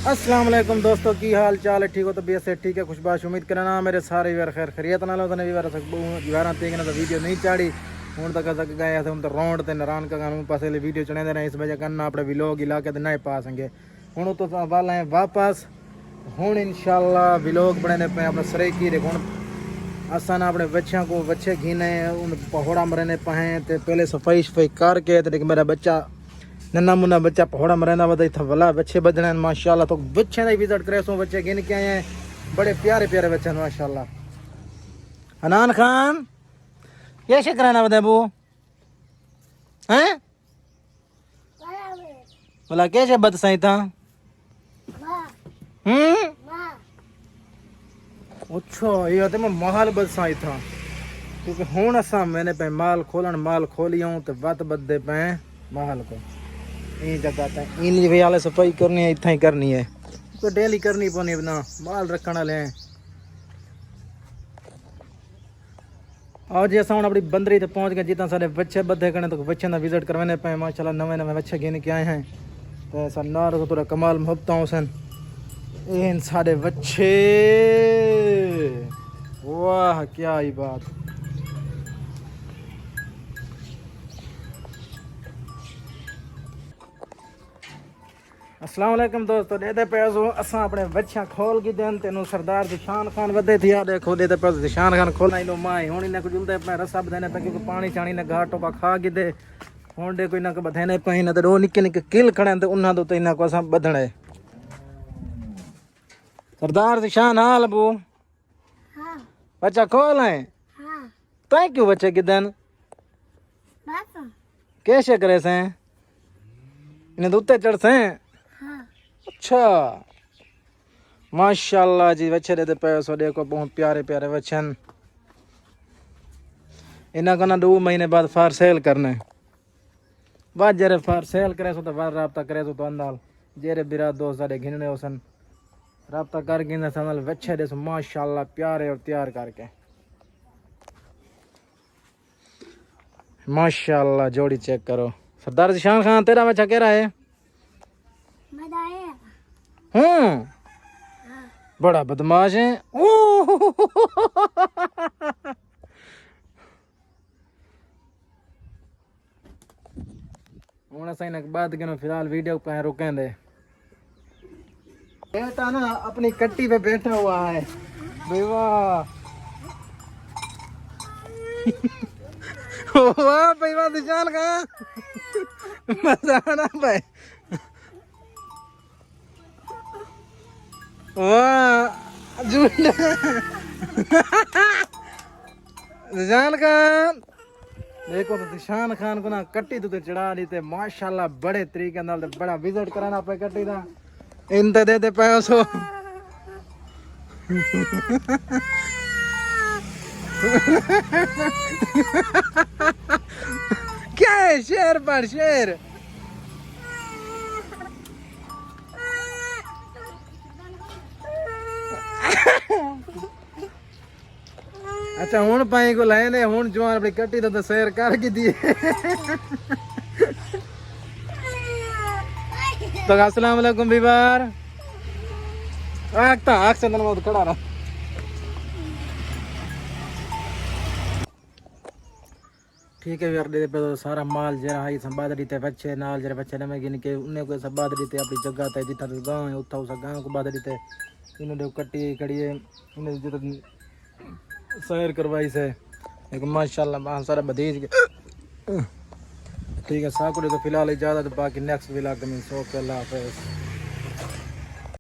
अस्सलाम वालेकुम दोस्तों, की हाल चाल है? ठीक हो? तबीयत से ठीक है? खुशबाश उम्मीद करना मेरे सारे वीर खैर खैरियत नाल होने वीर वीर तीन तो वीडियो नहीं चाड़ी हूँ तक तक गए हम तो रोड ते नारायण का पासे वीडियो चढ़े देना इस वजह करना अपने विलोग इलाके नहीं पा सकेंगे हूँ तो वाल हैं वापस हूँ इंशाल्लाह विलोग बने पे अपने सरेकी दे हूँ असा ना अपने बच्चों को बच्चे घीने उन पहौड़ा मरने पाए तो पहले सफाई शफाई करके तो मेरा बच्चा नन्ना मुन्ना बच्चा पहौड़ा मरना बता था भला बच्चे बदने माशाल्लाह तो बच्चे का विजिट करे सो बच्चे गिन के आए हैं बड़े प्यारे प्यारे बच्चे माशाल्लाह। हनान खान कैसे कराना बता बू हैं भला कैसे बद सही था अच्छा ये तो मैं माल बद सही था क्योंकि हूँ असा मैंने पे माल खोलन माल खोलियों तो बद बदे पे माल को यही जगह था इन भी वाले सफाई करनी है इतना ही करनी है तो डेली करनी पौनी ना माल रखने वाले हैं। और जैसा हम अपनी बंदरी तक पहुंच गए जितना सारे बच्चे बद्धे करने तो बच्चे ना विजिट करवाने पे माशाल्लाह नवे नवे बच्चे गिन के आए हैं तो ऐसा नार तो पूरा कमाल मोहब्बत हुसैन इन सारे बच्चे वाह क्या ही बात। अस्सलाम वालेकुम दोस्तों दे पैसो असा अपने बच्चा खोल के देन तेन सरदार दिशान खान वधे थी देखो दे पैसो दिशान खान खोला लो माए हूँ इन्हें कुछ जुलते पे रसा बधाने पे क्योंकि पानी चाणी ने घाटो का खा के दे हूँ दे कोई ना बधाने पे ना तो निके निके किल खड़े तो उन्हें तो इन्हें को असा बधना है। सरदार दिशान हाल बू बच्चा खोल है तय क्यों बच्चे के दिन कैसे करे से इन्हें तो उत्ते चढ़ से अच्छा माशाल्लाह जी बच्चे देते पैसो देखो बहुत प्यारे प्यारे बच्चन इन्हें का ना 2 महीने बाद फार सेल करने बाद जरे फार सेल करे सो तो बार राब्ता करे तो अंदाल जेरे बिरा दोस्त सारे घिनने होसन राब्ता कर गिन संदल बच्चे दे सो माशाल्लाह प्यारे और तैयार करके माशाल्लाह जोड़ी चेक करो। सरदार दिशान खान तेरा बच्चा कह रहा है बड़ा बदमाश है हूँ सही बाद के फिलहाल वीडियो पे रुकें दे बेटा ना अपनी कट्टी पे बैठा हुआ है वाह वाह भाई वाह दिशान का मजा आना भाई वाह झूठा दिशान खान देखो तो दिशान खान को ना कट्टी तो चढ़ा दी थे माशाल्लाह बड़े तरीके नाल बड़ा विजिट कराना पे कट्टी दा इन ते दे पैसो क्या है शेर पर शेर अच्छा हूँ पाई को लाए ने हूँ जो अपनी कट्टी तो सैर कर की दी तो अस्सलाम वालेकुम बीबार आगता आग से बहुत खड़ा रहा ठीक है यार दे पे तो सारा माल जरा हाई संभाल रही थे बच्चे नाल जरा बच्चे ने मैं गिन के उन्हें कोई संभाल रही थे अपनी जगह थे जितना तो गाँव है उतना उस गाँव को बात रही थे इन्होंने कट्टी कड़ी है इन्हें जितना सैर करवाई से एक माशाल्लाह सारा भतीज ठीक है साकुड़े तो फिलहाल इजाज़त बाकी नेक्स्ट व्लॉग में सो के अल्लाह हाफिज़।